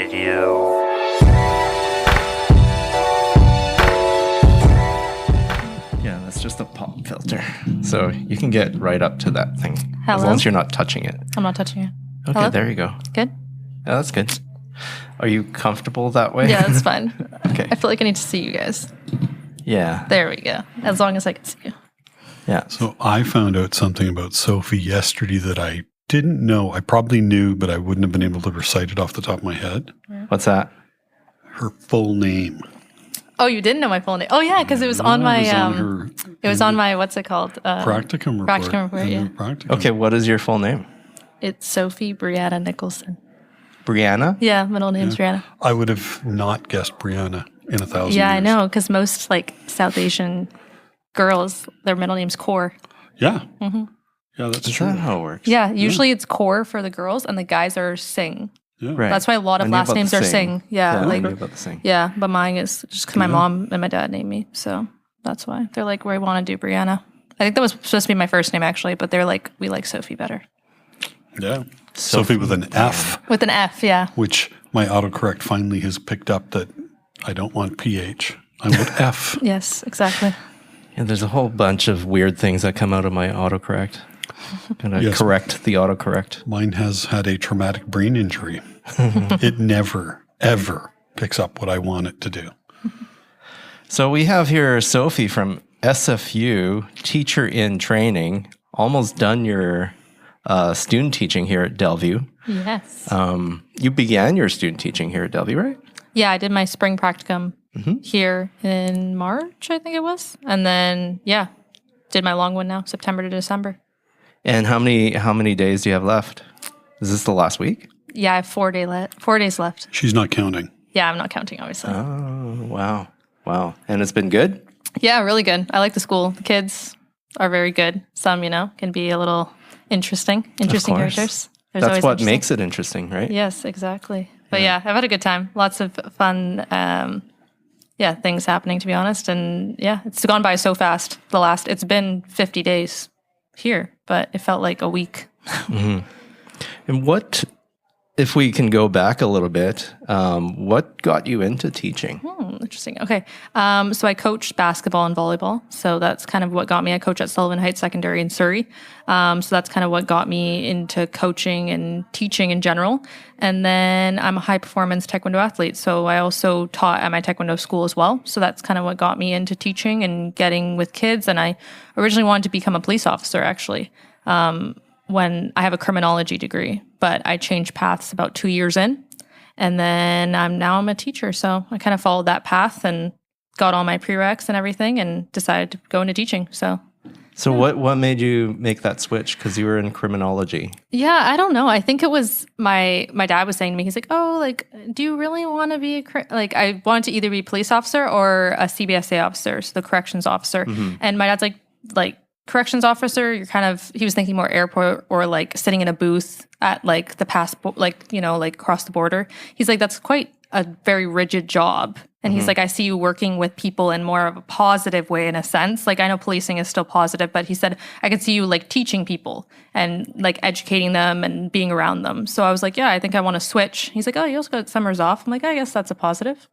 Raideo. Yeah, that's just a pop filter. So you can get right up to that thing. Hello? As long as you're not touching it. I'm not touching it. Okay, Hello? there you go. Good? Yeah, that's good. Are you comfortable that way? Yeah, that's fine. Okay. I feel like I need to see you guys. Yeah. There we go. As long as I can see you. Yeah. So I found out something about Sofie yesterday that I didn't know. I probably knew, but I wouldn't have been able to recite it off the top of my head. What's that? Her full name. Oh, you didn't know my full name? Oh, yeah, because it was on my, It was on her what's it called? practicum report. Practicum report, yeah. Practicum. Okay, what is your full name? It's Sofie Brianna Nicholson. Brianna? Yeah, middle name's Brianna. I would have not guessed Brianna in 1,000 Yeah, years. I know, because most, South Asian girls, their middle name's Kaur. Yeah. Mm-hmm. Yeah, that's Is true. that how it works? Yeah, usually it's Kaur for the girls, and the guys are Singh. Yeah. Right. That's why a lot of I knew last about the names are Singh. Yeah, I knew about the Singh. Yeah, but mine is just because my mom and my dad named me, so that's why they're like, "We want to do Brianna." I think that was supposed to be my first name actually, but they're like, "We like Sofie better." Yeah. Sophie with an F, With an F, yeah. which my autocorrect finally has picked up that I don't want PH. I want F. Yes, exactly. And there's a whole bunch of weird things that come out of my autocorrect. Gonna Yes. correct the autocorrect. Mine has had a traumatic brain injury. It never, ever picks up what I want it to do. So we have here Sofie from SFU, teacher in training, almost done your student teaching here at Delview. Yes. You began your student teaching here at Delview, right? Yeah, I did my spring practicum here in March, I think it was, and then did my long one now, September to December. And how many days do you have left? Is this the last week? Yeah, I have 4 days left. She's not counting. Yeah, I'm not counting, obviously. Oh, wow. And it's been good? Yeah, really good. I like the school. The kids are very good. Some, can be a little interesting course. characters. There's That's always what interesting. makes it interesting, right? Yes, exactly. But yeah, I've had a good time. Lots of fun, things happening, to be honest. And yeah, it's gone by so fast. It's been 50 days here, but it felt like a week. And what, if we can go back a little bit, what got you into teaching? Interesting. Okay. So I coached basketball and volleyball. So that's kind of what got me. I coach at Sullivan Heights Secondary in Surrey. So that's kind of what got me into coaching and teaching in general. And then I'm a high performance taekwondo athlete. So I also taught at my taekwondo school as well. So that's kind of what got me into teaching and getting with kids. And I originally wanted to become a police officer, actually, when I have a criminology degree, but I changed paths about 2 years in. And then I'm a teacher. So I kind of followed that path and got all my prereqs and everything and decided to go into teaching. So What made you make that switch? Because you were in criminology. yeah, I don't know. I think it was my dad was saying to me, he's like, "Oh, do you really want to be I wanted to either be a police officer or a CBSA officer, so the corrections officer." And my dad's like corrections officer, he was thinking more airport or sitting in a booth at the passport, across the border. He's like, that's quite a very rigid job. And he's like, I see you working with people in more of a positive way, in a sense. I know policing is still positive, but he said, I could see you teaching people and educating them and being around them. So I was like, yeah, I think I want to switch. He's like, oh, you also got summers off. I'm like, I guess that's a positive.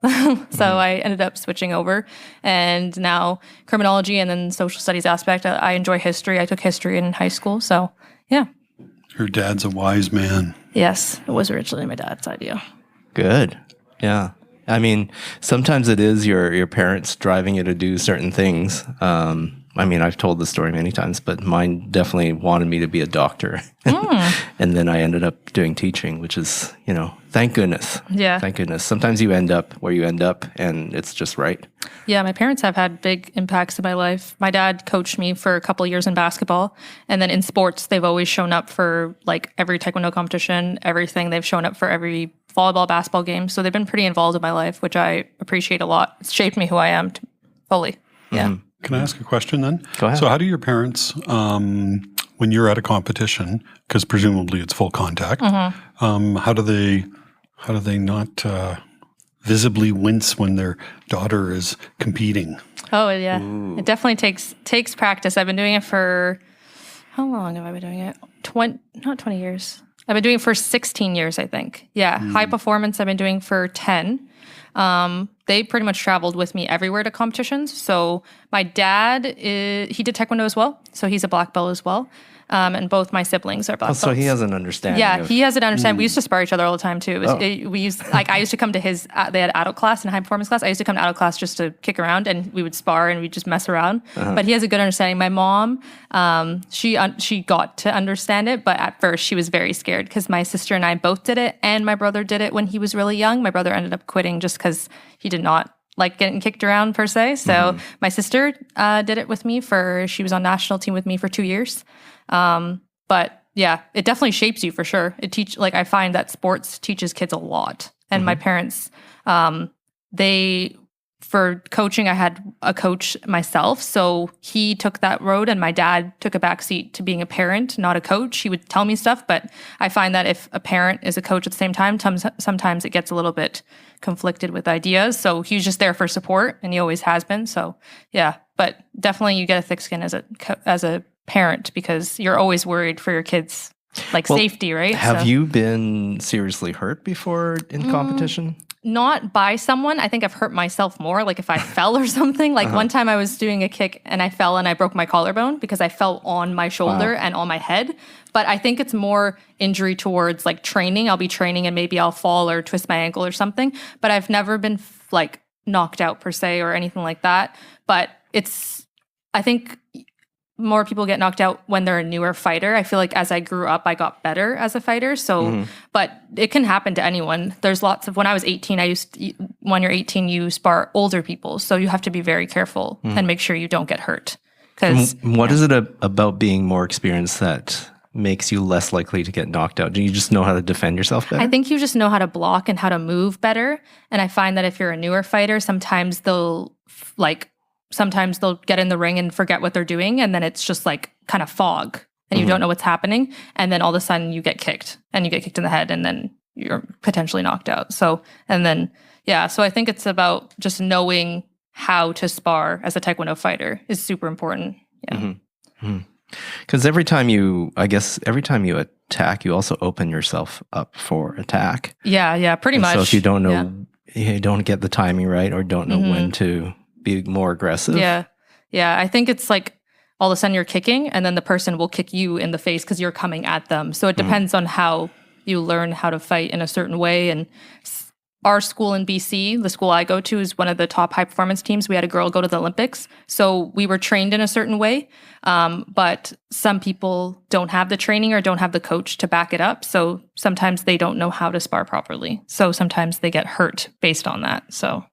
So I ended up switching over, and now criminology and then social studies aspect. I enjoy history. I took history in high school. So yeah. Her dad's a wise man. Yes, it was originally my dad's idea. Good. Yeah. I mean, sometimes it is your parents driving you to do certain things. I've told the story many times, but mine definitely wanted me to be a doctor. And then I ended up doing teaching, which is, thank goodness. Yeah. Thank goodness. Sometimes you end up where you end up and it's just right. Yeah, my parents have had big impacts in my life. My dad coached me for a couple of years in basketball. And then in sports, they've always shown up for every taekwondo competition, everything. They've shown up for every volleyball, basketball game. So they've been pretty involved in my life, which I appreciate a lot. It's shaped me who I am fully. Yeah. Can I ask a question then? Go ahead. So how do your parents, when you're at a competition, because presumably it's full contact, how do they not visibly wince when their daughter is competing? Oh, yeah. Ooh. It definitely takes practice. I've been doing it for, how long have I been doing it? Not 20 years. I've been doing it for 16 years, I think. Yeah. High performance I've been doing for 10. They pretty much traveled with me everywhere to competitions. So my dad, he did taekwondo as well. So he's a black belt as well. And both my siblings are black belts. So he has an understanding. Yeah, he has an understanding. We used to spar each other all the time too. We used I used to come to his. They had adult class and high performance class. I used to come to adult class just to kick around, and we would spar and we'd just mess around. But he has a good understanding. My mom, she got to understand it, but at first she was very scared because my sister and I both did it, and my brother did it when he was really young. My brother ended up quitting just because he did not like getting kicked around per se. So my sister did it with me she was on national team with me for 2 years. But yeah, it definitely shapes you for sure. I find that sports teaches kids a lot. And my parents, for coaching, I had a coach myself. So he took that road, and my dad took a backseat to being a parent, not a coach. He would tell me stuff, but I find that if a parent is a coach at the same time, sometimes it gets a little bit conflicted with ideas. So he was just there for support, and he always has been. So yeah, but definitely you get a thick skin as a parent because you're always worried for your kids, safety, right? Have you been seriously hurt before in competition? Not by someone. I think I've hurt myself more, like if I fell or something. Like one time I was doing a kick and I fell and I broke my collarbone because I fell on my shoulder and on my head. But I think it's more injury towards like training. I'll be training and maybe I'll fall or twist my ankle or something. But I've never been knocked out per se or anything like that. But I think more people get knocked out when they're a newer fighter. I feel like as I grew up, I got better as a fighter. So, but it can happen to anyone. There's lots of, when I was 18, when you're 18, you spar older people. So you have to be very careful and make sure you don't get hurt. What is it about being more experienced that makes you less likely to get knocked out? Do you just know how to defend yourself better? I think you just know how to block and how to move better. And I find that if you're a newer fighter, sometimes they'll get in the ring and forget what they're doing. And then it's just like kind of fog and you don't know what's happening. And then all of a sudden you get kicked in the head and then you're potentially knocked out. So I think it's about just knowing how to spar as a taekwondo fighter is super important. Yeah. Because every time you attack, you also open yourself up for attack. Yeah, pretty much. So if you don't know, you don't get the timing right or don't know when to be more aggressive. Yeah. I think it's like all of a sudden you're kicking and then the person will kick you in the face because you're coming at them. So it depends on how you learn how to fight in a certain way. And our school in BC, the school I go to, is one of the top high performance teams. We had a girl go to the Olympics. So we were trained in a certain way. But some people don't have the training or don't have the coach to back it up. So sometimes they don't know how to spar properly. So sometimes they get hurt based on that. So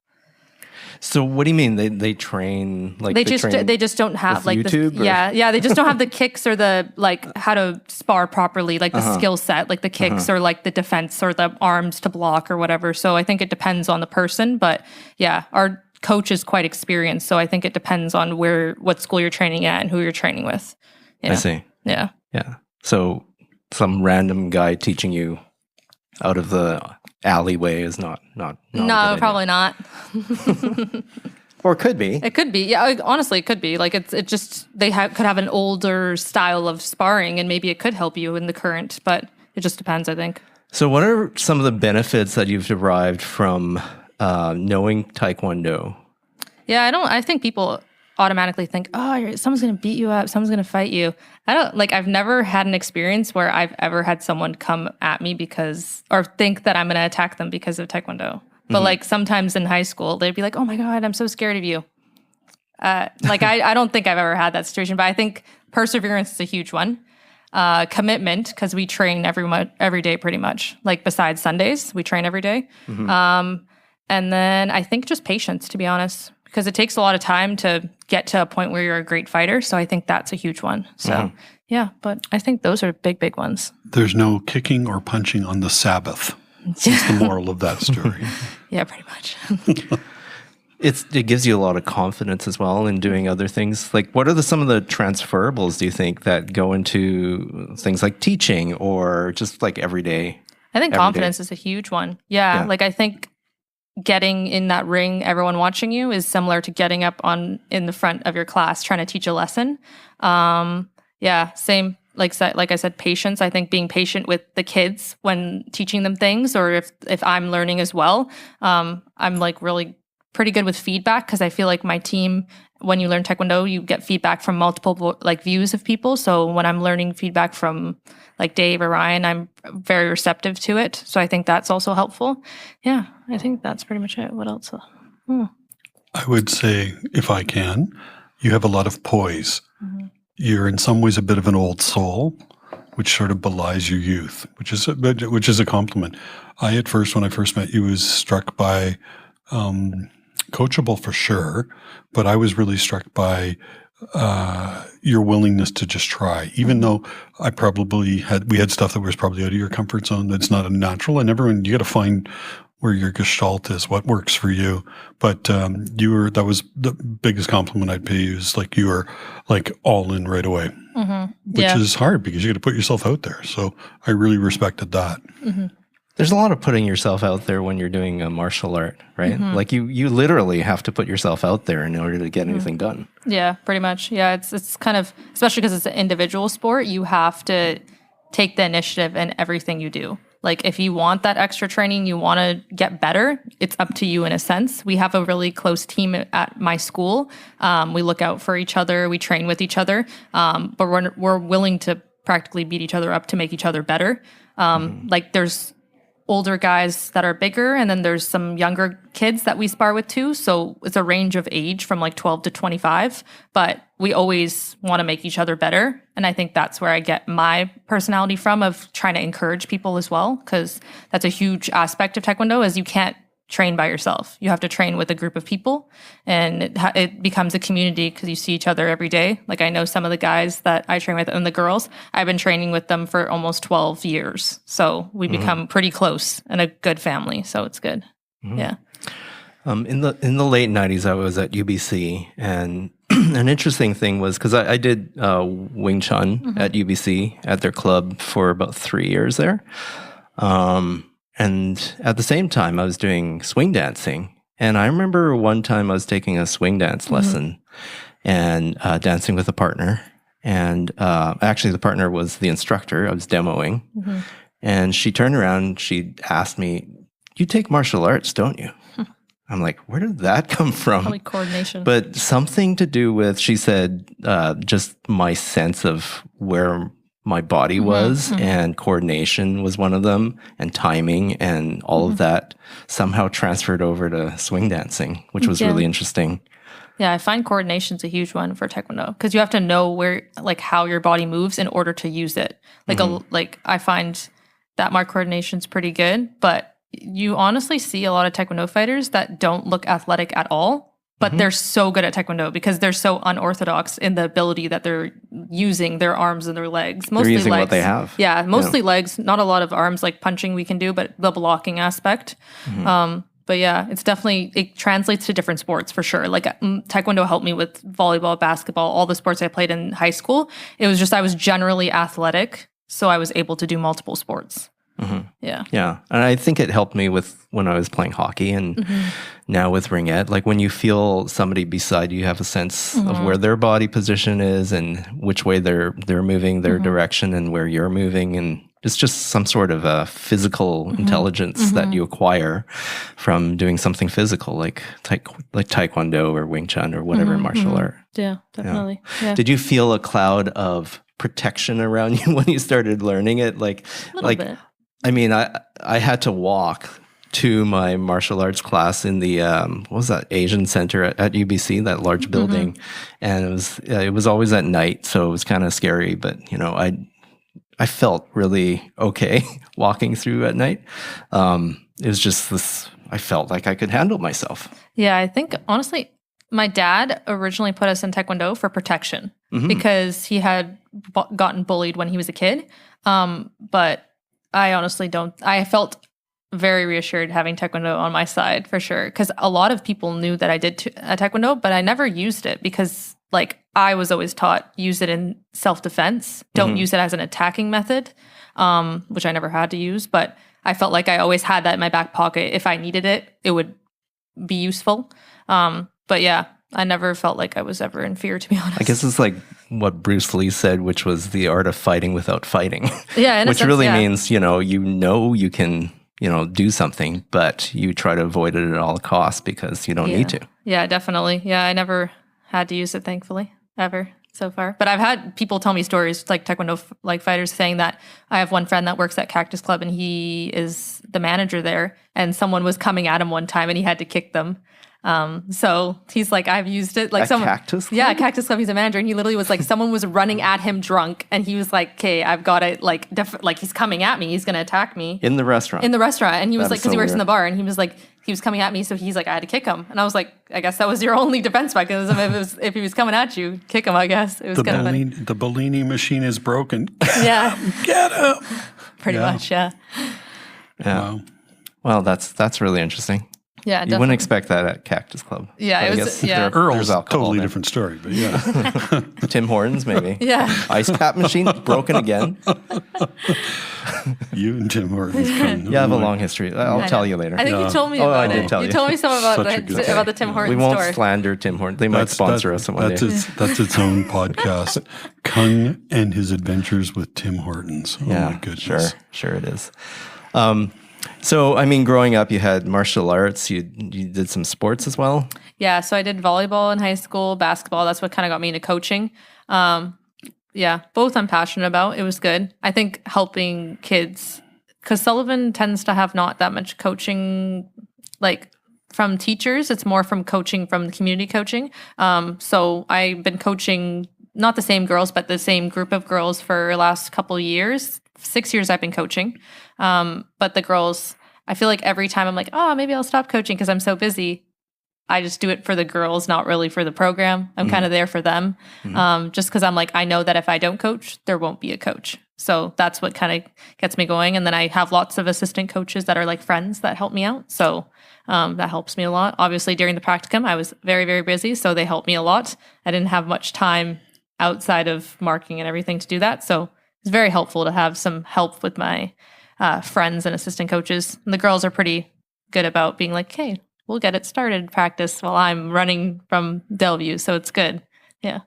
what do you mean they train they just don't have like YouTube they just don't have the kicks or the how to spar properly, like the skill set, like the kicks or like the defense or the arms to block or whatever. So I think it depends on the person, but yeah, our coach is quite experienced, so I think it depends on what school you're training at and who you're training with. I see. Yeah. So some random guy teaching you out of the alleyway is not no, probably not. Or it could be. It could be. Yeah, honestly, it could be. Like could have an older style of sparring, and maybe it could help you in the current. But it just depends, I think. So, what are some of the benefits that you've derived from knowing Taekwondo? Yeah, I think people automatically think, oh, someone's going to beat you up, someone's going to fight you. I've never had an experience where I've ever had someone come at me or think that I'm going to attack them because of Taekwondo. But sometimes in high school, they'd be like, oh my God, I'm so scared of you. I don't think I've ever had that situation, but I think perseverance is a huge one. Commitment, because we train every day pretty much. Like besides Sundays, we train every day. And then I think just patience, to be honest, because it takes a lot of time to get to a point where you're a great fighter. So I think that's a huge one. So yeah, but I think those are big ones. There's no kicking or punching on the Sabbath. That's the moral of that story. Yeah, pretty much. It gives you a lot of confidence as well in doing other things. Like, what are some of the transferables, do you think, that go into things like teaching or just like everyday? I think confidence is a huge one. Yeah. Like I think getting in that ring, everyone watching you, is similar to getting up in the front of your class trying to teach a lesson. Yeah, same. like I said, patience. I think being patient with the kids when teaching them things, or if I'm learning as well. I'm like really pretty good with feedback, because I feel like my team, when you learn Taekwondo, you get feedback from multiple like views of people. So when I'm learning feedback from like Dave or Ryan, I'm very receptive to it. So I think that's also helpful. Yeah, I think that's pretty much it. What else? I would say, if I can, you have a lot of poise. You're in some ways a bit of an old soul, which sort of belies your youth, which is a compliment. At first, when I first met you, was struck by coachable for sure, but I was really struck by your willingness to just try, even though we had stuff that was probably out of your comfort zone. That's not a natural, and everyone, you got to find where your gestalt is, what works for you. But that was the biggest compliment I'd pay you, is like you were like all in right away, which is hard because you got to put yourself out there. So I really respected that. There's a lot of putting yourself out there when you're doing a martial art, right? Like you literally have to put yourself out there in order to get anything done. Yeah, pretty much. Yeah, it's kind of, especially because it's an individual sport, you have to take the initiative in everything you do. Like if you want that extra training, you want to get better, it's up to you in a sense. We have a really close team at my school. We look out for each other, we train with each other, but we're willing to practically beat each other up to make each other better. Like there's older guys that are bigger, and then there's some younger kids that we spar with too. So it's a range of age from like 12 to 25, but we always want to make each other better. And I think that's where I get my personality from, of trying to encourage people as well, because that's a huge aspect of Taekwondo, is you can't train by yourself. You have to train with a group of people, and it becomes a community because you see each other every day. Like I know some of the guys that I train with, and the girls, I've been training with them for almost 12 years. So we become pretty close and a good family. So it's good. Yeah. In the late 90s, I was at UBC, and an interesting thing was, because I did Wing Chun at UBC at their club for about 3 years there. And at the same time, I was doing swing dancing. And I remember one time I was taking a swing dance lesson and dancing with a partner. And actually, the partner was the instructor. I was demoing. And she turned around, she asked me, "You take martial arts, don't you?" I'm like, where did that come from? Probably coordination. But something to do with, she said, just my sense of where my body was, and coordination was one of them, and timing, and all of that somehow transferred over to swing dancing, which was really interesting. Yeah, I find coordination's a huge one for Taekwondo, because you have to know where, like, how your body moves in order to use it. Like, I find that my coordination's pretty good, but you honestly see a lot of Taekwondo fighters that don't look athletic at all, but they're so good at Taekwondo because they're so unorthodox in the ability that they're using their arms and their legs. Mostly they're using legs. What they have. Yeah, mostly legs, not a lot of arms, like punching we can do, but the blocking aspect. But yeah, it translates to different sports for sure. Like Taekwondo helped me with volleyball, basketball, all the sports I played in high school. It was just I was generally athletic, so I was able to do multiple sports. Yeah. And I think it helped me with when I was playing hockey, and now with ringette. Like when you feel somebody beside you, have a sense of where their body position is and which way they're moving, their direction, and where you're moving, and it's just some sort of a physical intelligence that you acquire from doing something physical, like taekwondo or Wing Chun or whatever martial art. Yeah, definitely. Yeah. Did you feel a cloud of protection around you when you started learning it? Like, a little bit. I mean, I had to walk to my martial arts class in the what was that, Asian Center at UBC, that large building, and it was always at night, so it was kind of scary. But you know, I felt really okay walking through at night. It was just this. I felt like I could handle myself. Yeah, I think honestly, my dad originally put us in Taekwondo for protection because he had gotten bullied when he was a kid, but I honestly don't. I felt very reassured having Taekwondo on my side for sure, because a lot of people knew that I did Taekwondo, but I never used it because, like, I was always taught use it in self-defense. Don't use it as an attacking method, which I never had to use. But I felt like I always had that in my back pocket. If I needed it, it would be useful. But yeah, I never felt like I was ever in fear, to be honest. I guess it's like what Bruce Lee said, which was the art of fighting without fighting. Yeah, in a which sense, really yeah. means, you can, do something, but you try to avoid it at all costs because you don't need to. Yeah, definitely. Yeah, I never had to use it, thankfully, ever so far. But I've had people tell me stories, like Taekwondo fighters, saying that I have one friend that works at Cactus Club and he is the manager there, and someone was coming at him one time and he had to kick them. So he's like, I've used it. Like Cactus Club? Yeah, Cactus Club. He's a manager, and he literally was like, someone was running at him drunk, and he was like, "Okay, I've got it. Like he's coming at me. He's gonna attack me In the restaurant. And he was like, because he works in the weird. bar, and he was like, he was coming at me, so he's like, I had to kick him, and I was like, I guess that was your only defense mechanism. If he was coming at you, kick him. I guess it was kind of funny. The Bellini machine is broken. Yeah, Get him! pretty much. Yeah, Yeah. Wow. Well, that's really interesting. yeah. You Definitely. wouldn't expect that at Cactus Club. Yeah, But it I was- guess yeah. there's Earl's alcohol totally in it. different story, but yeah. Tim Hortons, maybe. Yeah. Ice cap machine broken again. You and Tim Hortons come. You have a long history. I'll tell you later. I think you told me Oh, about I it. did tell you. told me something about Such a good about the Tim Hortons We won't store. slander Tim Hortons. They might sponsor us one day. That's its own podcast. Kung and his adventures with Tim Hortons. Oh my goodness. Sure it is. So, I mean, growing up, you had martial arts. You did some sports as well. Yeah, so I did volleyball in high school, basketball. That's what kind of got me into coaching. Yeah, both I'm passionate about. It was good. I think helping kids, because Sullivan tends to have not that much coaching, like from teachers. It's more from coaching, from the community coaching. So I've been coaching not the same girls, but the same group of girls for the last couple of years. 6 years I've been coaching. But the girls, I feel like every time I'm like, oh, maybe I'll stop coaching because I'm so busy. I just do it for the girls, not really for the program. I'm kind of there for them. Just because I'm like, I know that if I don't coach, there won't be a coach. So that's what kind of gets me going. And then I have lots of assistant coaches that are like friends that help me out. So that helps me a lot. Obviously, during the practicum, I was very, very busy. So they helped me a lot. I didn't have much time outside of marking and everything to do that. So it's very helpful to have some help with my friends and assistant coaches. And the girls are pretty good about being like, hey, we'll get it started practice while I'm running from Delview. So it's good. Yeah.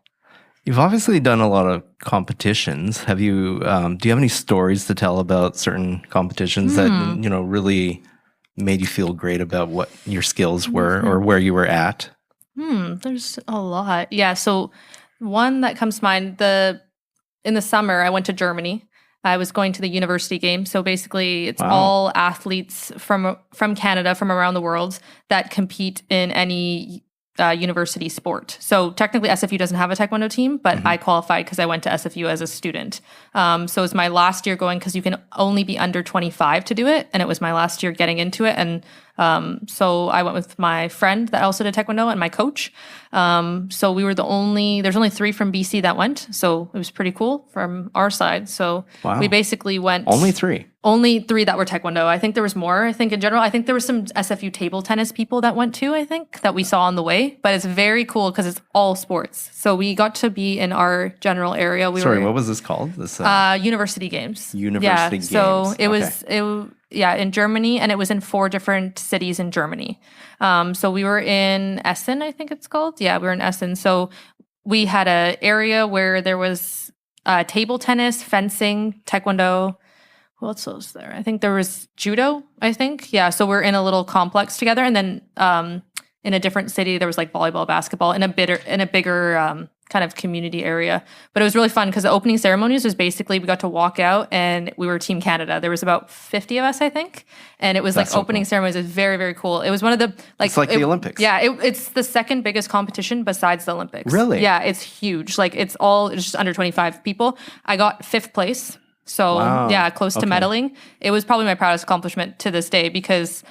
You've obviously done a lot of competitions. Have you? Do you have any stories to tell about certain competitions that really made you feel great about what your skills were or where you were at? There's a lot. Yeah. So one that comes to mind, in the summer, I went to Germany. I was going to the university game. So basically, it's all athletes from Canada, from around the world, that compete in any university sport. So technically, SFU doesn't have a taekwondo team, but I qualified because I went to SFU as a student. So it was my last year going, because you can only be under 25 to do it. And it was my last year getting into it. And so I went with my friend that also did taekwondo and my coach. So we were there's only 3 from BC that went. So it was pretty cool from our side. So we basically went. Only 3? Only 3 that were taekwondo. I think there was more. I think in general, I think there was some SFU table tennis people that went too, I think, that we saw on the way. But it's very cool because it's all sports. So we got to be in our general area. What was this called? This University games. University games. So it was in Germany, and it was in 4 different cities in Germany. So we were in Essen, I think it's called. Yeah, we were in Essen. So we had an area where there was table tennis, fencing, taekwondo. Who else was there? I think there was judo, I think. Yeah, so we're in a little complex together. And then in a different city, there was like volleyball, basketball in a bigger kind of community area. But it was really fun because the opening ceremonies was basically we got to walk out and we were Team Canada. There was about 50 of us, I think. And it was like opening ceremonies. It was very, very cool. It was one of the it's like the Olympics. Yeah, it's the second biggest competition besides the Olympics. Really? Yeah, it's huge. Like it's just under 25 people. I got 5th place. So yeah, close to medaling. It was probably my proudest accomplishment to this day because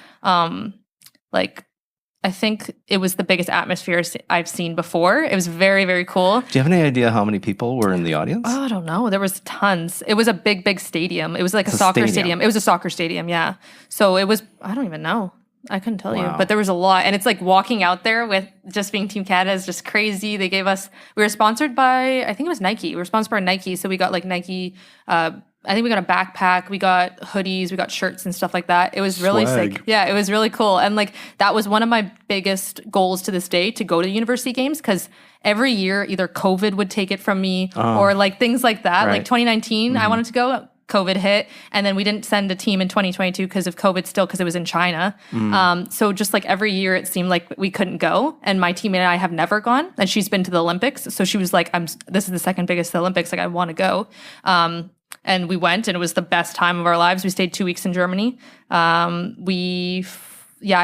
I think it was the biggest atmosphere I've seen before. It was very, very cool. Do you have any idea how many people were in the audience? Oh, I don't know. There was tons. It was a big, big stadium. It was like a soccer stadium. It was a soccer stadium, yeah. So it was, I don't even know. I couldn't tell you. But there was a lot. And it's like walking out there with just being Team Canada is just crazy. They gave us, we were sponsored by, I think it was Nike. We were sponsored by Nike. So we got like Nike I think we got a backpack, we got hoodies, we got shirts and stuff like that. It was really Swag. sick. Yeah, it was really cool. And like that was one of my biggest goals to this day, to go to the university games, because every year either COVID would take it from me or like things like that. Right. Like 2019, I wanted to go. COVID hit, and then we didn't send a team in 2022 because of COVID still, because it was in China. So just like every year it seemed like we couldn't go, and my teammate and I have never gone, and she's been to the Olympics. So she was like, this is the second biggest Olympics. Like I want to go. And we went, and it was the best time of our lives. We stayed 2 weeks in Germany. I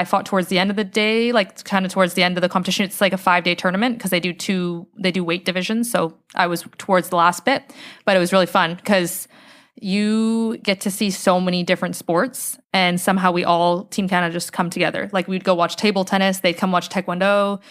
fought towards the end of the day, like kind of towards the end of the competition. It's like a 5-day tournament because they do weight divisions. So I was towards the last bit, but it was really fun because you get to see so many different sports, and somehow we all, Team Canada, just come together. Like we'd go watch table tennis, they'd come watch taekwondo,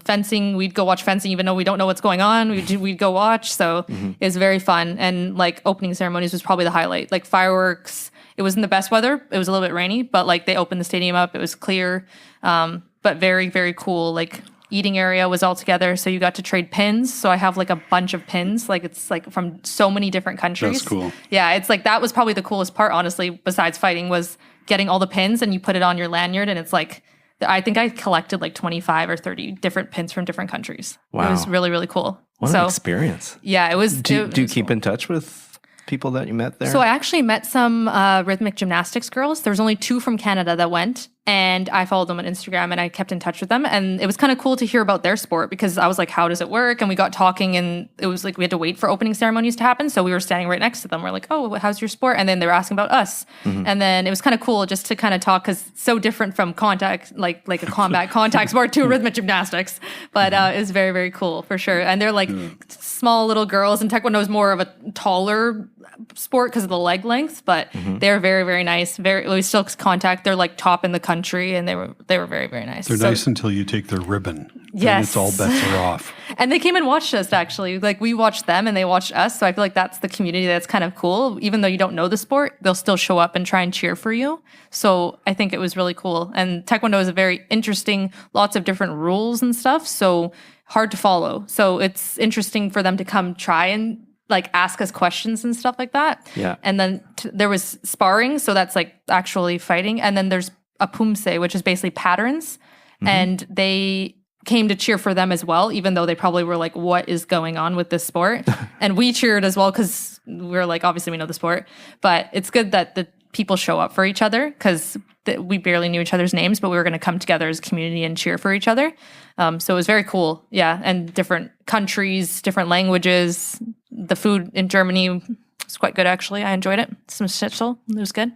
fencing, we'd go watch fencing even though we don't know what's going on, we'd go watch. So it was very fun. And like opening ceremonies was probably the highlight. Like fireworks, it wasn't the best weather, it was a little bit rainy, but like they opened the stadium up, it was clear, but very, very cool. Like eating area was all together, so you got to trade pins. So I have like a bunch of pins, like it's like from so many different countries. That's cool. Yeah, it's like that was probably the coolest part, honestly, besides fighting, was getting all the pins and you put it on your lanyard, and it's like I think I collected like 25 or 30 different pins from different countries. Wow. It was really, really cool. What an experience. Yeah, it was. Do you keep in touch with people that you met there? So I actually met some rhythmic gymnastics girls. There was only 2 from Canada that went, and I followed them on Instagram and I kept in touch with them. And it was kind of cool to hear about their sport, because I was like, how does it work? And we got talking, and it was like we had to wait for opening ceremonies to happen. So we were standing right next to them. We're like, oh, how's your sport? And then they were asking about us. And then it was kind of cool just to kind of talk, because it's so different from contact, like a combat contact sport to rhythmic gymnastics. But it was very, very cool for sure. And they're like small little girls, and Taekwondo is more of a taller sport because of the leg length, but they're very, very nice. We still contact. They're like top in the country, and they were very, very nice. They're nice until you take their ribbon. Yes. Then it's all bets are off. And they came and watched us, actually. Like we watched them and they watched us. So I feel like that's the community that's kind of cool. Even though you don't know the sport, they'll still show up and try and cheer for you. So I think it was really cool. And Taekwondo is a very interesting, lots of different rules and stuff. So hard to follow. So it's interesting for them to come try and like ask us questions and stuff like that. Yeah. And then there was sparring. So that's like actually fighting. And then there's a pumse, which is basically patterns. And they came to cheer for them as well, even though they probably were like, what is going on with this sport? And we cheered as well, because we're like, obviously we know the sport, but it's good that the people show up for each other, because we barely knew each other's names, but we were going to come together as a community and cheer for each other. So it was very cool. Yeah. And different countries, different languages. The food in Germany was quite good, actually. I enjoyed it. Some schnitzel. It was good.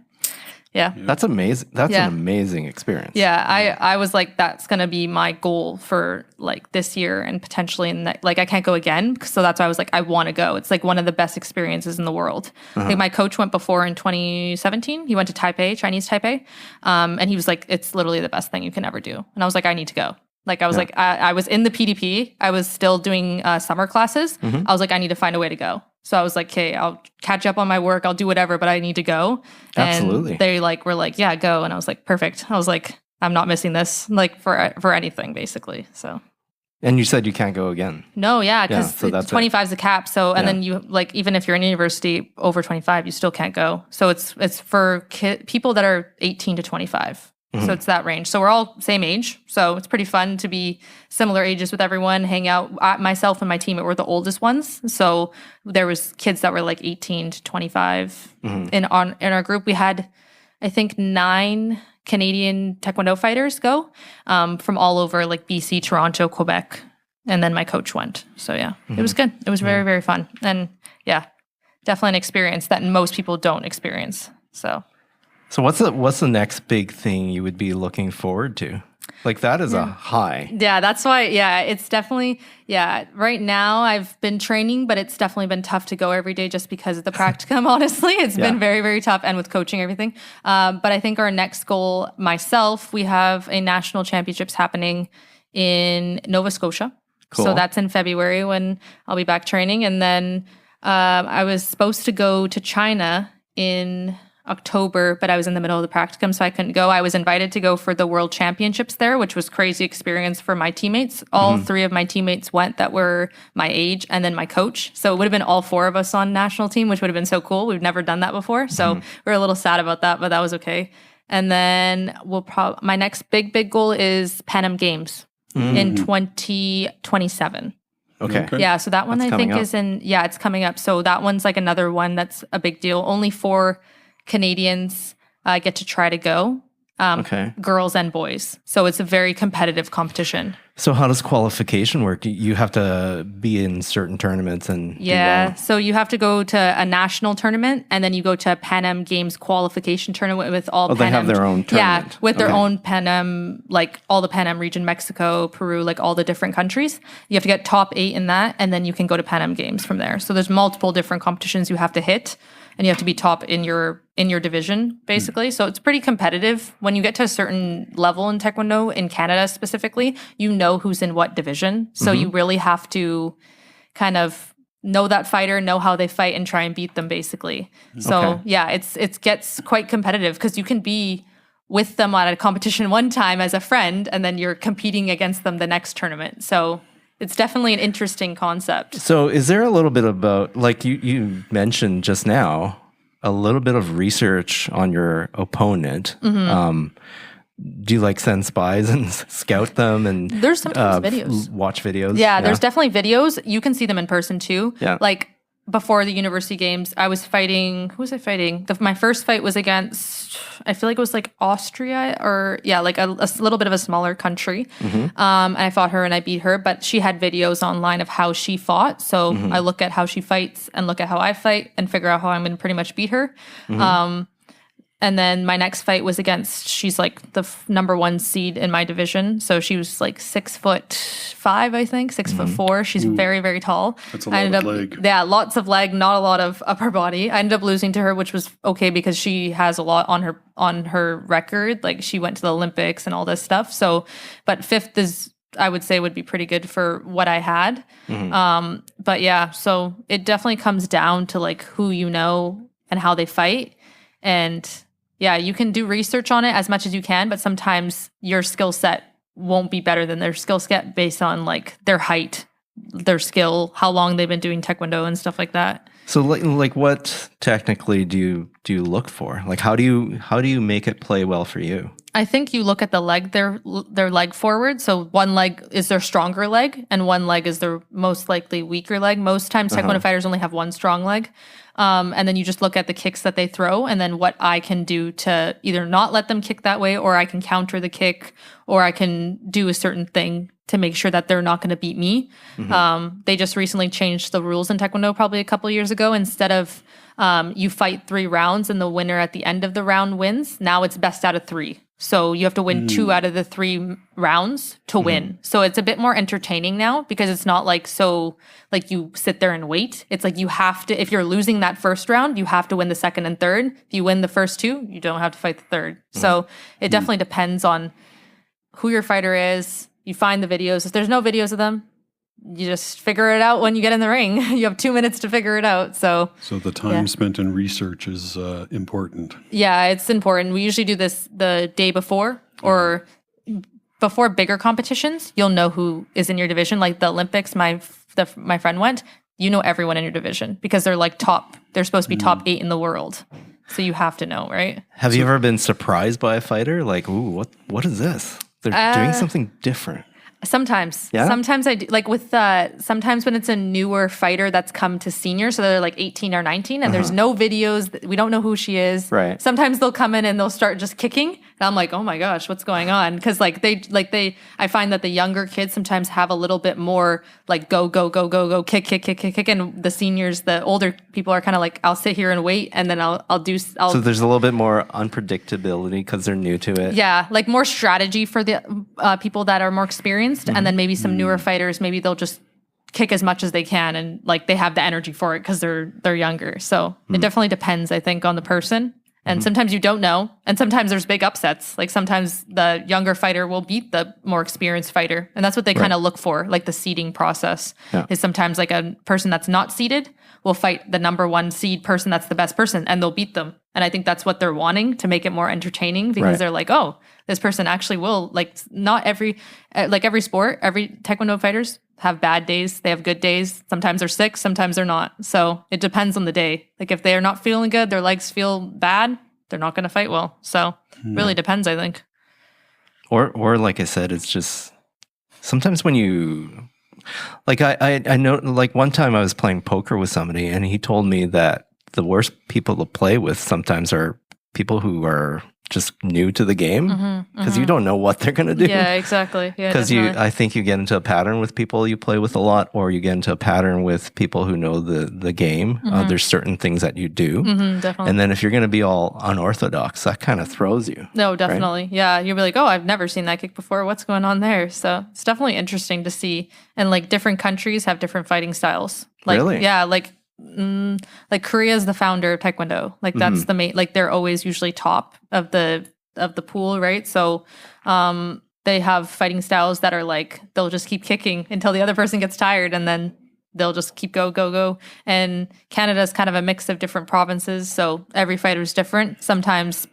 Yeah. That's amazing. That's an amazing experience. Yeah, I was like, that's going to be my goal for like this year and potentially in that. Like I can't go again. So that's why I was like, I want to go. It's like one of the best experiences in the world. I think my coach went before in 2017. He went to Taipei, Chinese Taipei. And he was like, it's literally the best thing you can ever do. And I was like, I need to go. Like I was like, I was in the PDP. I was still doing summer classes. I was like, I need to find a way to go. So I was like, okay, I'll catch up on my work. I'll do whatever, but I need to go. Absolutely. And they like were like, yeah, go. And I was like, perfect. I was like, I'm not missing this, like for anything, basically. So. And you said you can't go again. No, yeah, because so that's 25 is the cap. So, and then you like, even if you're in university over 25, you still can't go. So it's for people that are 18 to 25. So it's that range. So we're all same age. So it's pretty fun to be similar ages with everyone, hang out. Myself and my team were the oldest ones. So there was kids that were like 18 to 25. In our group, we had, I think, 9 Canadian Taekwondo fighters go from all over, like BC, Toronto, Quebec. And then my coach went. So yeah, it was good. It was very, very fun. And yeah, definitely an experience that most people don't experience. So what's the next big thing you would be looking forward to? Like that is a high. Yeah, that's why. Yeah, it's definitely. Yeah, right now I've been training, but it's definitely been tough to go every day just because of the practicum. Honestly, it's been very, very tough, and with coaching everything. But I think our next goal, myself, we have a national championships happening in Nova Scotia. Cool. So that's in February when I'll be back training, and then I was supposed to go to China in October, but I was in the middle of the practicum, so I couldn't go. I was invited to go for the World Championships there, which was crazy experience for my teammates. All three of my teammates went that were my age, and then my coach. So it would have been all four of us on national team, which would have been so cool. We've never done that before, so we're a little sad about that, but that was okay. And then my next big goal is Pan Am Games in 2027. Okay. Yeah, so that one That's I think coming is it's coming up. So that one's like another one that's a big deal. Only 4 Canadians get to try to go, girls and boys. So it's a very competitive competition. So how does qualification work? You have to be in certain tournaments and do well. So you have to go to a national tournament, and then you go to a Pan Am Games qualification tournament with all they have their own tournament. Yeah, with their own Pan Am, like all the Pan Am region, Mexico, Peru, like all the different countries. You have to get top 8 in that, and then you can go to Pan Am Games from there. So there's multiple different competitions you have to hit, and you have to be top in your division, basically. So it's pretty competitive. When you get to a certain level in Taekwondo, in Canada specifically, you know who's in what division. So you really have to kind of know that fighter, know how they fight, and try and beat them, basically. So it gets quite competitive because you can be with them on a competition one time as a friend, and then you're competing against them the next tournament. So it's definitely an interesting concept. So is there a little bit about, like you mentioned just now, a little bit of research on your opponent? Do you like send spies and scout them? And there's sometimes videos. Watch videos? Yeah, there's definitely videos. You can see them in person too. Yeah. Like before the university games, I was fighting, who was I fighting? My first fight was against, I feel like it was like Austria like a little bit of a smaller country. And I fought her and I beat her, but she had videos online of how she fought. So I look at how she fights and look at how I fight and figure out how I'm going to pretty much beat her. And then my next fight was against, she's like the number 1 seed in my division. So she was like 6'5", I think, 6'4". She's very, very tall. That's a lot of leg. Yeah, lots of leg, not a lot of upper body. I ended up losing to her, which was okay because she has a lot on her record. Like she went to the Olympics and all this stuff. So, but 5th is, I would say, would be pretty good for what I had. But yeah, so it definitely comes down to like who you know and how they fight. And yeah, you can do research on it as much as you can, but sometimes your skill set won't be better than their skill set based on like their height, their skill, how long they've been doing Taekwondo and stuff like that. So like what technically do you look for? Like how do you make it play well for you? I think you look at the leg, their leg forward. So one leg is their stronger leg, and one leg is their most likely weaker leg. Most times Taekwondo fighters only have one strong leg. And then you just look at the kicks that they throw, and then what I can do to either not let them kick that way, or I can counter the kick, or I can do a certain thing to make sure that they're not going to beat me. They just recently changed the rules in Taekwondo probably a couple years ago. Instead of you fight 3 rounds and the winner at the end of the round wins, now it's best out of 3. So you have to win 2 out of the 3 rounds to win. So it's a bit more entertaining now because it's not like like you sit there and wait. It's like you have to, if you're losing that first round, you have to win the second and third. If you win the first 2, you don't have to fight the third. So it definitely depends on who your fighter is. You find the videos. If there's no videos of them, you just figure it out when you get in the ring. You have 2 minutes to figure it out. So the time spent in research is important. Yeah, it's important. We usually do this the day before or before bigger competitions. You'll know who is in your division. Like the Olympics, my friend went. You know everyone in your division because they're like top. They're supposed to be top 8 in the world. So you have to know, right? Have you ever been surprised by a fighter? Like, ooh, what is this? They're doing something different. Sometimes. Yeah? Sometimes I do. Like with sometimes when it's a newer fighter that's come to senior, so they're like 18 or 19, and there's no videos. We don't know who she is. Right. Sometimes they'll come in and they'll start just kicking. And I'm like, oh my gosh, what's going on? Because I find that the younger kids sometimes have a little bit more like go, kick. And the seniors, the older people are kind of like, I'll sit here and wait. And then So there's a little bit more unpredictability because they're new to it. Yeah. Like more strategy for the people that are more experienced. And then maybe some newer fighters, maybe they'll just kick as much as they can. And like they have the energy for it because they're younger. So it definitely depends, I think, on the person. And sometimes you don't know. And sometimes there's big upsets. Like sometimes the younger fighter will beat the more experienced fighter. And that's what they kind of look for. Like the seeding process is sometimes like a person that's not seeded will fight the number 1 seed person that's the best person and they'll beat them. And I think that's what they're wanting to make it more entertaining because Right. they're like, oh, this person actually will, like, not every, like every sport, every Taekwondo fighters have bad days. They have good days. Sometimes they're sick, sometimes they're not. So it depends on the day. Like if they're not feeling good, their legs feel bad, they're not going to fight well. So really depends, I think. Or like I said, it's just sometimes when you, like I know, like one time I was playing poker with somebody and he told me that the worst people to play with sometimes are people who are just new to the game because you don't know what they're going to do. Yeah, exactly. Yeah, Because definitely. I think you get into a pattern with people you play with a lot, or you get into a pattern with people who know the game. There's certain things that you do. Definitely. And then if you're going to be all unorthodox, that kind of throws you. No, definitely. Yeah. You'll be like, oh, I've never seen that kick before. What's going on there? So it's definitely interesting to see. And like different countries have different fighting styles. Like, Really? Yeah. Like Korea is the founder of Taekwondo. Like that's the main, like they're always usually top of the pool, right? So they have fighting styles that are like, they'll just keep kicking until the other person gets tired and then they'll just keep go. And Canada is kind of a mix of different provinces. So every fighter is different. Sometimes,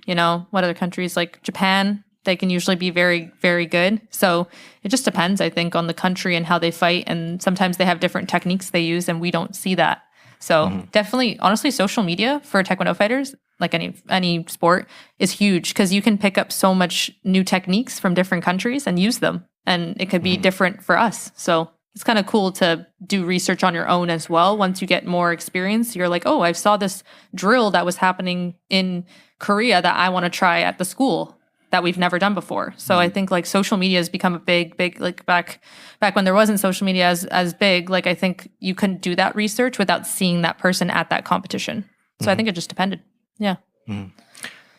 what other countries like Japan, they can usually be very, very good. So it just depends, I think, on the country and how they fight. And sometimes they have different techniques they use and we don't see that. So definitely, honestly, social media for Taekwondo fighters, like any sport, is huge because you can pick up so much new techniques from different countries and use them. And it could be different for us. So it's kind of cool to do research on your own as well. Once you get more experience, you're like, oh, I saw this drill that was happening in Korea that I want to try at the school that we've never done before. So I think like social media has become a big, like back when there wasn't social media as big, like I think you couldn't do that research without seeing that person at that competition. So I think it just depended. Yeah.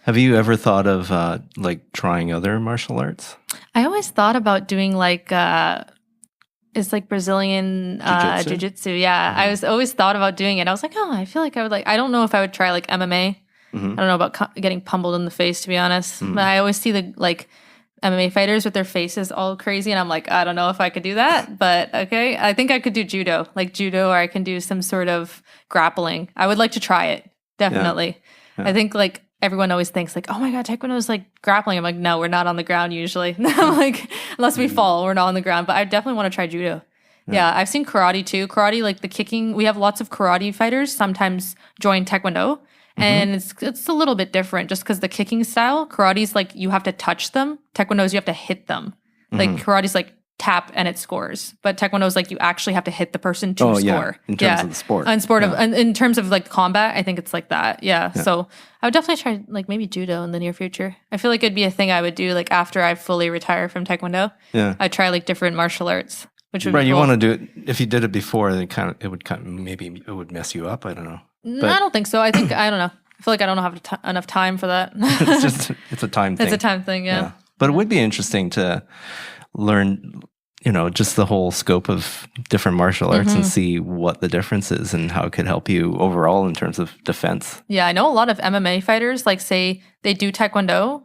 Have you ever thought of like trying other martial arts? I always thought about doing like, it's like Brazilian jiu-jitsu. Yeah. I always thought about doing it. I was like, oh, I feel like I would I don't know if I would try like MMA. I don't know about getting pummeled in the face, to be honest. But I always see the like MMA fighters with their faces all crazy, and I'm like, I don't know if I could do that. But okay, I think I could do judo, or I can do some sort of grappling. I would like to try it, definitely. Yeah. I think like everyone always thinks like, oh my god, Taekwondo is like grappling. I'm like, no, we're not on the ground usually. I'm like, unless we fall, we're not on the ground. But I definitely want to try judo. Yeah, I've seen karate too. Karate, like the kicking, we have lots of karate fighters sometimes join Taekwondo. And it's a little bit different just because the kicking style, karate's like you have to touch them. Taekwondo's you have to hit them. Like karate's like tap and it scores. But Taekwondo's like you actually have to hit the person to score. Yeah, in terms of the sport. And in terms of like combat, I think it's like that. Yeah. So I would definitely try like maybe judo in the near future. I feel like it'd be a thing I would do like after I fully retire from Taekwondo. Yeah. I'd try like different martial arts, which would be Right, cool. you want to do it. If you did it before, then maybe it would mess you up. I don't know. No, I don't think so. I don't know. I feel like I don't have enough time for that. It's a time thing. It's a time thing, yeah. But it would be interesting to learn, just the whole scope of different martial arts and see what the difference is and how it could help you overall in terms of defense. Yeah, I know a lot of MMA fighters, like say they do Taekwondo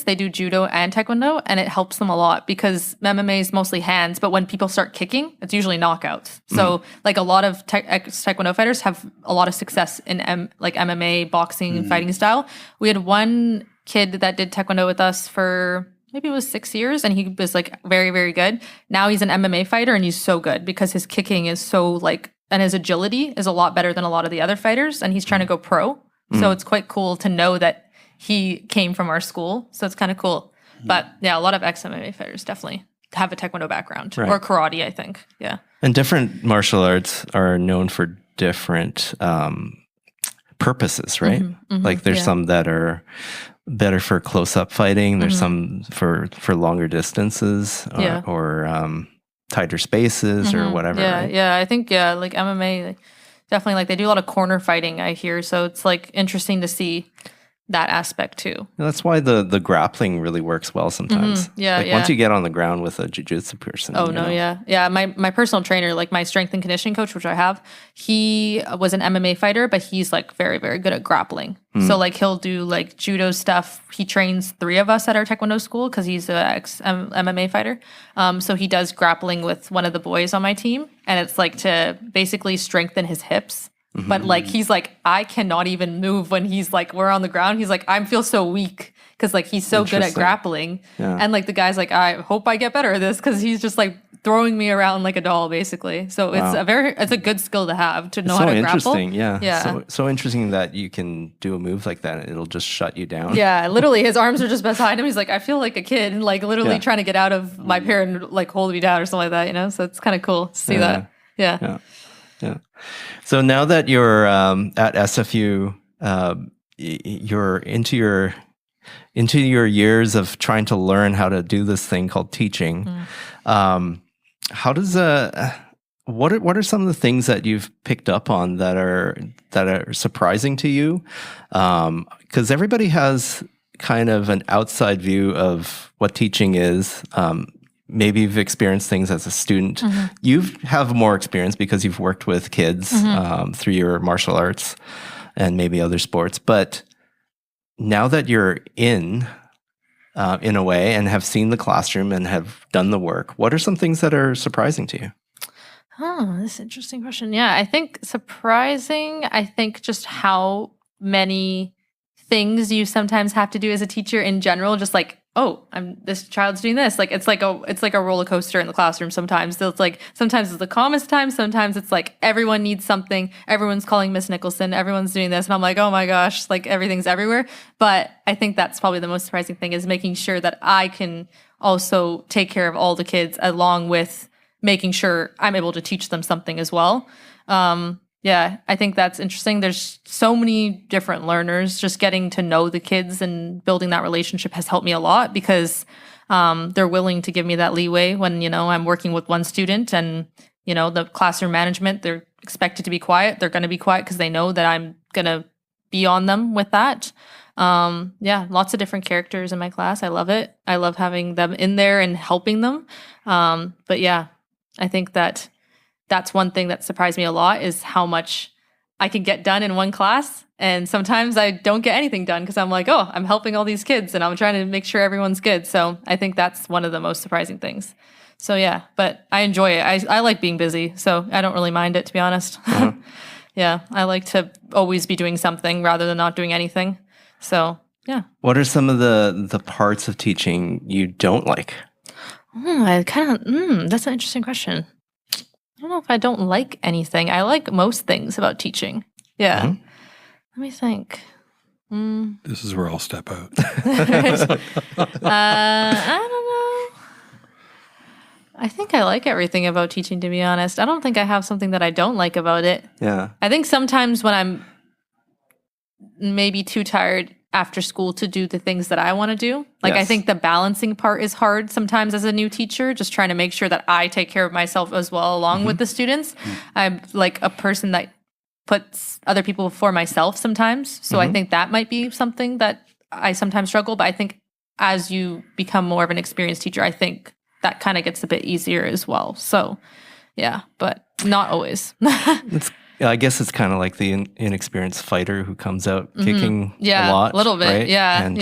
they do judo and Taekwondo, and it helps them a lot because MMA is mostly hands, but when people start kicking, it's usually knockouts. So like a lot of Taekwondo fighters have a lot of success in like MMA, boxing, and fighting style. We had one kid that did Taekwondo with us for maybe it was 6 years, and he was like very, very good. Now he's an MMA fighter, and he's so good because his kicking is so like, and his agility is a lot better than a lot of the other fighters, and he's trying to go pro. So it's quite cool to know that he came from our school. So it's kind of cool. But yeah, a lot of ex-MMA fighters definitely have a Taekwondo background or karate, I think. Yeah. And different martial arts are known for different purposes, right? Like there's some that are better for close-up fighting. There's some for longer distances or tighter spaces or whatever. Yeah, right? yeah. I think like MMA, like, definitely like they do a lot of corner fighting. I hear, so it's like interesting to see that aspect too. That's why the grappling really works well sometimes. Yeah, like once you get on the ground with a jiu-jitsu person. Oh no, yeah. My personal trainer, like my strength and conditioning coach, which I have, he was an MMA fighter, but he's like very, very good at grappling. So like he'll do like judo stuff. He trains 3 of us at our Taekwondo school because he's an ex-MMA fighter. So he does grappling with one of the boys on my team, and it's like to basically strengthen his hips. But like, he's like, I cannot even move when he's like, we're on the ground. He's like, I feel so weak because like he's so good at grappling. Yeah. And like the guy's like, I hope I get better at this because he's just like throwing me around like a doll, basically. So it's a good skill to have, to know how to grapple. So interesting, yeah. So interesting that you can do a move like that and it'll just shut you down. Yeah, literally, his arms are just behind him. He's like, I feel like a kid, like literally trying to get out of my parent and like hold me down or something like that, you know? So it's kind of cool to see that. Yeah. So now that you're at SFU, you're into your years of trying to learn how to do this thing called teaching. How does what are some of the things that you've picked up on that are surprising to you? Because everybody has kind of an outside view of what teaching is. Maybe you've experienced things as a student. You have more experience because you've worked with kids through your martial arts and maybe other sports. But now that you're in a way and have seen the classroom and have done the work, what are some things that are surprising to you? Oh, this is an interesting question. Yeah, I think surprising, just how many things you sometimes have to do as a teacher in general, just like, oh, this child's doing this. Like it's like a roller coaster in the classroom sometimes. So it's like sometimes it's the calmest time, sometimes it's like everyone needs something, everyone's calling Miss Nicholson, everyone's doing this, and I'm like, oh my gosh, like everything's everywhere. But I think that's probably the most surprising thing, is making sure that I can also take care of all the kids along with making sure I'm able to teach them something as well. Yeah, I think that's interesting. There's so many different learners. Just getting to know the kids and building that relationship has helped me a lot, because they're willing to give me that leeway when, I'm working with one student and, the classroom management, they're expected to be quiet. They're going to be quiet because they know that I'm going to be on them with that. Lots of different characters in my class. I love it. I love having them in there and helping them. But yeah, I think that's one thing that surprised me a lot, is how much I can get done in one class. And sometimes I don't get anything done because I'm like, oh, I'm helping all these kids and I'm trying to make sure everyone's good. So I think that's one of the most surprising things. So yeah, but I enjoy it. I like being busy, so I don't really mind it, to be honest. Yeah, I like to always be doing something rather than not doing anything. So yeah. What are some of the parts of teaching you don't like? That's an interesting question. I don't know if I don't like anything. I like most things about teaching. Yeah. Let me think. This is where I'll step out. I don't know. I think I like everything about teaching, to be honest. I don't think I have something that I don't like about it. Yeah. I think sometimes when I'm maybe too tired after school to do the things that I want to do. Like, I think the balancing part is hard sometimes as a new teacher, just trying to make sure that I take care of myself as well along with the students. I'm like a person that puts other people before myself sometimes. So I think that might be something that I sometimes struggle. But I think as you become more of an experienced teacher, I think that kind of gets a bit easier as well. So yeah, but not always. I guess it's kind of like the inexperienced fighter who comes out kicking a lot, a little bit, right? yeah, and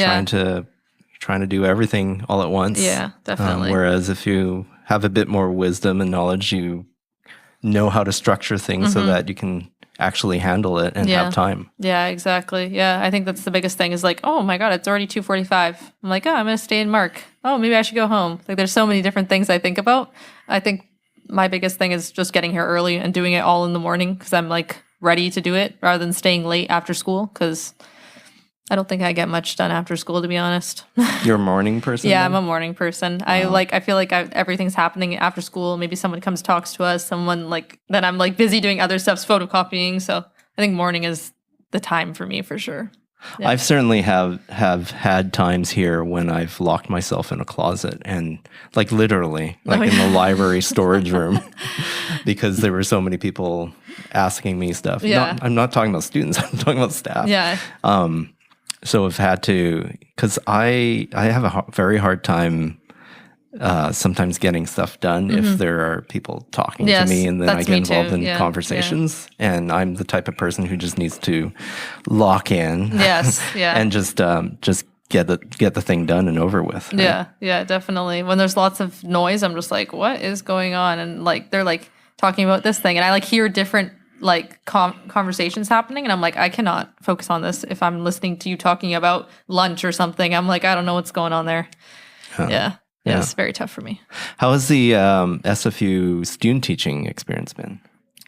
trying to do everything all at once. Yeah, definitely. Whereas if you have a bit more wisdom and knowledge, you know how to structure things so that you can actually handle it and have time. Yeah, exactly. Yeah, I think that's the biggest thing, is like, oh my God, it's already 2:45. I'm like, oh, I'm going to stay and mark. Oh, maybe I should go home. Like, there's so many different things I think about. I think my biggest thing is just getting here early and doing it all in the morning, because I'm like ready to do it rather than staying late after school, because I don't think I get much done after school, to be honest. You're a morning person? Yeah, then? I'm a morning person. Wow. I feel like everything's happening after school. Maybe someone comes, talks to us, then I'm like busy doing other stuff, photocopying. So I think morning is the time for me for sure. Yeah. I've certainly have had times here when I've locked myself in a closet and like literally in the library storage room because there were so many people asking me stuff. Yeah. I'm not talking about students. I'm talking about staff. Yeah. So I've had to, because I have a very hard time sometimes getting stuff done if there are people talking to me, and then I get involved in conversations. Yeah. And I'm the type of person who just needs to lock in. Yes, yeah. And just get the thing done and over with. Right? Yeah, yeah, definitely. When there's lots of noise, I'm just like, what is going on? And like they're like talking about this thing, and I like hear different like conversations happening, and I'm like, I cannot focus on this if I'm listening to you talking about lunch or something. I'm like, I don't know what's going on there. Yeah. It's very tough for me. How has the SFU student teaching experience been?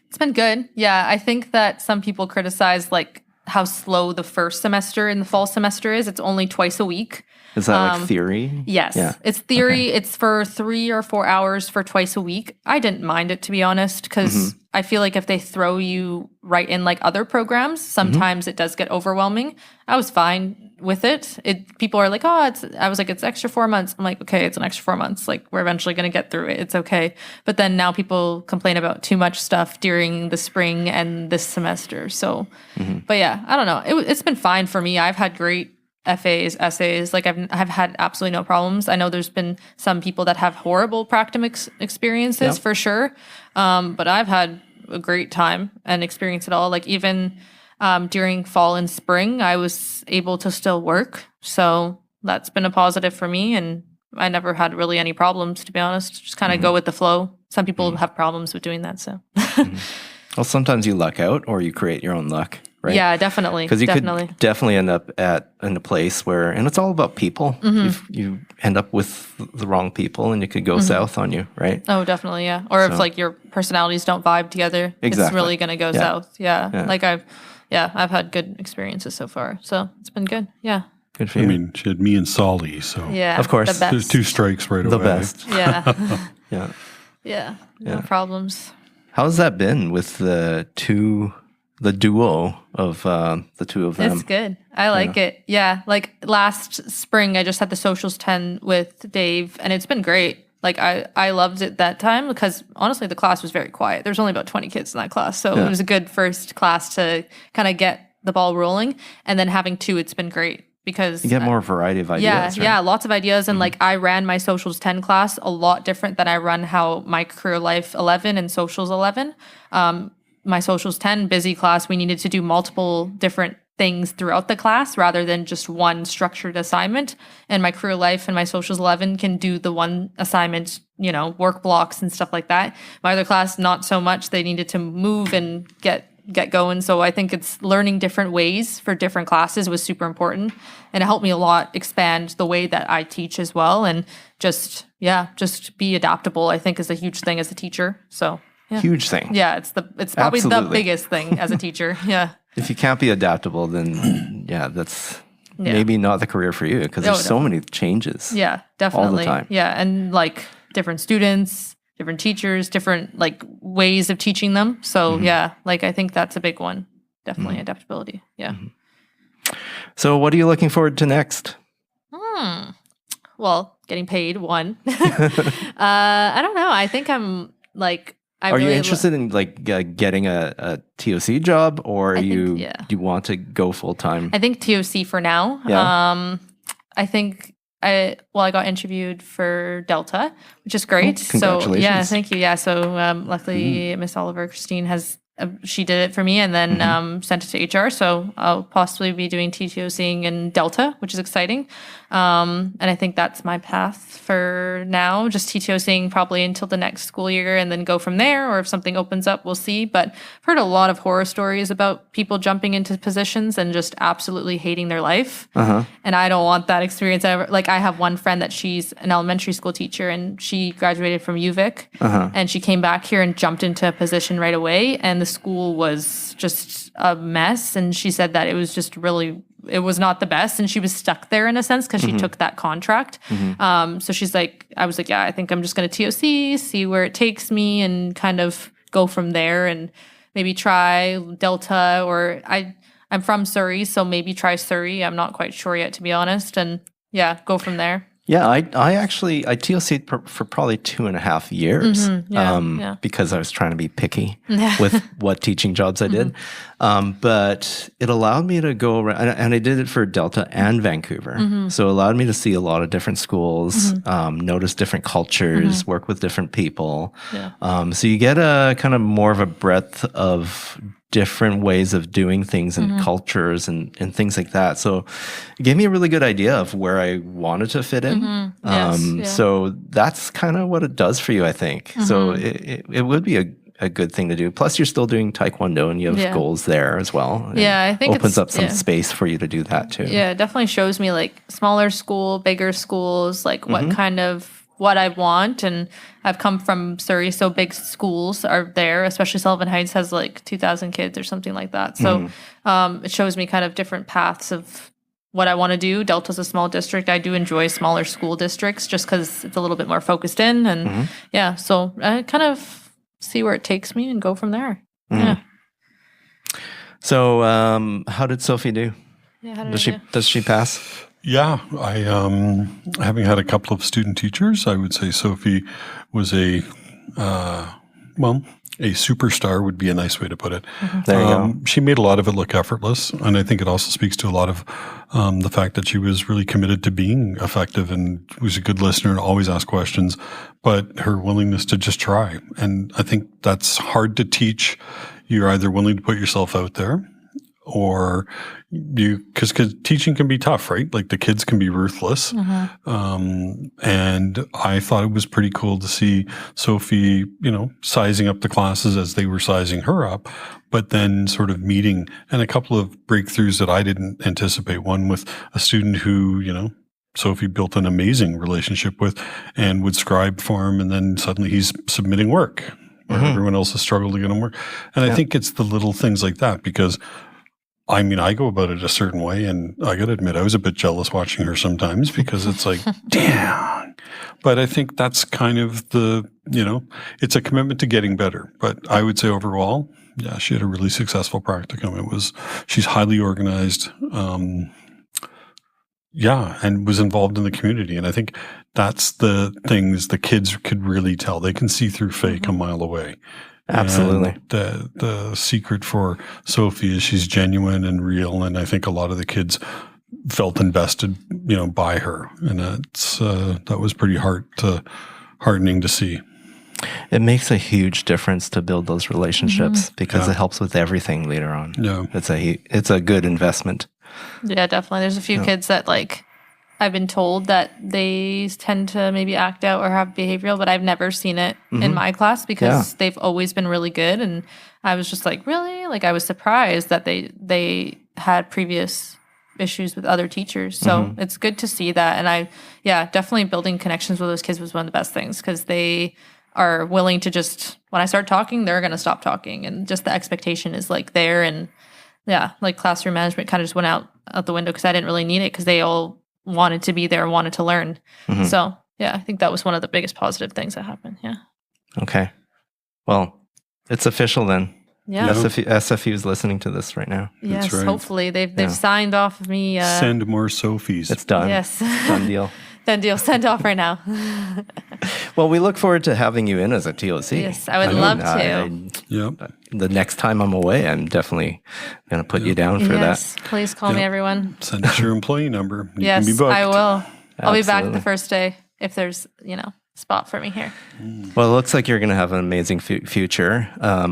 It's been good. Yeah, I think that some people criticize like how slow the first semester in the fall semester is. It's only twice a week. Is that like theory? Yes. Yeah. It's theory. Okay. It's for 3 or 4 hours for twice a week. I didn't mind it, to be honest, because I feel like if they throw you right in like other programs, sometimes it does get overwhelming. I was fine with it. People are like, I was like, it's extra 4 months. I'm like, okay, it's an extra 4 months. Like, we're eventually going to get through it. It's okay. But then now people complain about too much stuff during the spring and this semester. So, but yeah, I don't know. It's been fine for me. I've had great FAs, essays. Like I've had absolutely no problems. I know there's been some people that have horrible practicum experiences for sure. But I've had a great time and experience it all. Like even during fall and spring, I was able to still work. So that's been a positive for me. And I never had really any problems, to be honest. Just kind of go with the flow. Some people have problems with doing that. So, well, sometimes you luck out or you create your own luck. Right? Yeah, definitely. Because you could definitely end up in a place where, and it's all about people. You end up with the wrong people, and it could go south on you, right? Oh, definitely, yeah. Or if like your personalities don't vibe together, it's really going to go south. Yeah. Like I've had good experiences so far, so it's been good. Yeah. Good for you. I mean, she had me and Solly, so yeah, of course, there's 2 strikes right away. The best. Yeah. No problems. How's that been with the duo of the two of them? It's good. I like it. Yeah. Like last spring, I just had the socials 10 with Dave, and it's been great. Like I loved it that time because honestly, the class was very quiet. There's only about 20 kids in that class. So it was a good first class to kind of get the ball rolling. And then having 2, it's been great because you get more variety of ideas. Yeah, lots of ideas. And like I ran my socials 10 class a lot different than I run how my career life 11 and socials 11. My socials 10 busy class, we needed to do multiple different things throughout the class rather than just one structured assignment. And my career life and my socials 11 can do the one assignment, work blocks and stuff like that. My other class, not so much. They needed to move and get going. So I think it's learning different ways for different classes was super important. And it helped me a lot expand the way that I teach as well. And just be adaptable, I think is a huge thing as a teacher. So yeah. Huge thing. Yeah, it's probably the biggest thing as a teacher. Yeah. If you can't be adaptable, then that's maybe not the career for you because there's so many changes. Yeah, definitely. All the time. Yeah, and like different students, different teachers, different like ways of teaching them. So like I think that's a big one. Definitely adaptability. Yeah. So what are you looking forward to next? Well, getting paid, one. I don't know. I think I'm like. Are you interested in like getting a TOC job, or do you want to go full time? I think TOC for now. Yeah. I think I got interviewed for Delta, which is great. Oh, congratulations. So thank you. Yeah. So luckily, Miss Oliver Christine she did it for me and then sent it to HR. So I'll possibly be doing TTOCing in Delta, which is exciting. And I think that's my path for now, just TTOCing probably until the next school year and then go from there. Or if something opens up, we'll see. But I've heard a lot of horror stories about people jumping into positions and just absolutely hating their life. And I don't want that experience ever. Like I have one friend that she's an elementary school teacher and she graduated from UVic and she came back here and jumped into a position right away. And the school was just a mess. And she said that it was just really, it was not the best. And she was stuck there in a sense because she took that contract. So she's like, I was like, yeah, I think I'm just going to TOC, see where it takes me and kind of go from there and maybe try Delta or I'm from Surrey, so maybe try Surrey. I'm not quite sure yet, to be honest. And yeah, go from there. Yeah, I actually TLC'd for probably 2.5 years because I was trying to be picky with what teaching jobs I did. But it allowed me to go around, and I did it for Delta and Vancouver. So it allowed me to see a lot of different schools, notice different cultures, work with different people. So you get a kind of more of a breadth of different ways of doing things and cultures and things like that. So it gave me a really good idea of where I wanted to fit in. So that's kind of what it does for you, I think. So it would be a good thing to do. Plus, you're still doing taekwondo, and you have goals there as well. Yeah, I think opens up some space for you to do that too. Yeah, it definitely shows me like smaller school, bigger schools, like what I want. And I've come from Surrey, so big schools are there, especially Sullivan Heights has like 2,000 kids or something like that. So it shows me kind of different paths of what I want to do. Delta's a small district. I do enjoy smaller school districts just because it's a little bit more focused in. And so I kind of see where it takes me and go from there. Yeah. So how did Sofie do? Yeah, how did Does she pass? Yeah, I having had a couple of student teachers, I would say Sofie was a superstar would be a nice way to put it. There you go. She made a lot of it look effortless, and I think it also speaks to a lot of the fact that she was really committed to being effective and was a good listener and always asked questions, but her willingness to just try. And I think that's hard to teach. You're either willing to put yourself out there, or because teaching can be tough, right? Like the kids can be ruthless. And I thought it was pretty cool to see Sofie, sizing up the classes as they were sizing her up, but then sort of meeting, and a couple of breakthroughs that I didn't anticipate. One with a student who, Sofie built an amazing relationship with and would scribe for him, and then suddenly he's submitting work where everyone else has struggled to get him work. And I think it's the little things like that, because I go about it a certain way, and I got to admit, I was a bit jealous watching her sometimes, because it's like, damn. But I think that's kind of it's a commitment to getting better. But I would say overall, yeah, she had a really successful practicum. She's highly organized, and was involved in the community. And I think that's the things the kids could really tell. They can see through fake a mile away. Absolutely. And the secret for Sofie is she's genuine and real, and I think a lot of the kids felt invested, by her, and that was pretty heartening to see. It makes a huge difference to build those relationships because it helps with everything later on. Yeah, it's a good investment. Yeah, definitely. There's a few kids that I've been told that they tend to maybe act out or have behavioral, but I've never seen it in my class because they've always been really good. And I was just like, really? I was surprised that they had previous issues with other teachers. So it's good to see that. And definitely building connections with those kids was one of the best things, because they are willing to just, when I start talking, they're going to stop talking. And just the expectation is there. And classroom management kind of just went out the window because I didn't really need it, because they all wanted to be there and wanted to learn. So, I think that was one of the biggest positive things that happened. Yeah. Okay. Well, it's official then. Yeah. SFU is listening to this right now. Yes, That's right. Hopefully. They've signed off of me. Send more Sofies. It's done. Yes. Done deal. Done deal. Send off right now. Well, we look forward to having you in as a TOC. Yes, I would love to. The next time I'm away, I'm definitely going to put you down for that. Please call me, everyone. Send us your employee number. You yes, can be booked. I will. I'll be back the first day if there's, spot for me here. Well, it looks like you're going to have an amazing future,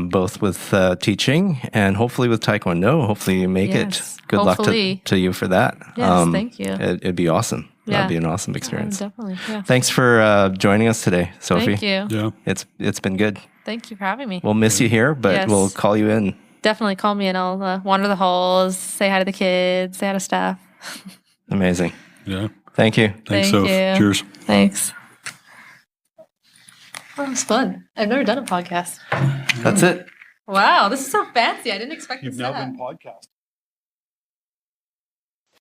both with teaching and hopefully with taekwondo. Hopefully you make it. Good luck to you for that. Yes, thank you. It'd be awesome. That'd be an awesome experience. Definitely. Yeah. Thanks for joining us today, Sofie. Thank you. Yeah. It's been good. Thank you for having me. We'll miss you here, but we'll call you in. Definitely call me and I'll wander the halls, say hi to the kids, say hi to staff. Amazing. Yeah. Thank you. Thanks, Soph. Cheers. Thanks. That was fun. I've never done a podcast. That's it. Wow, this is so fancy. I didn't expect You've this. now been podcasted.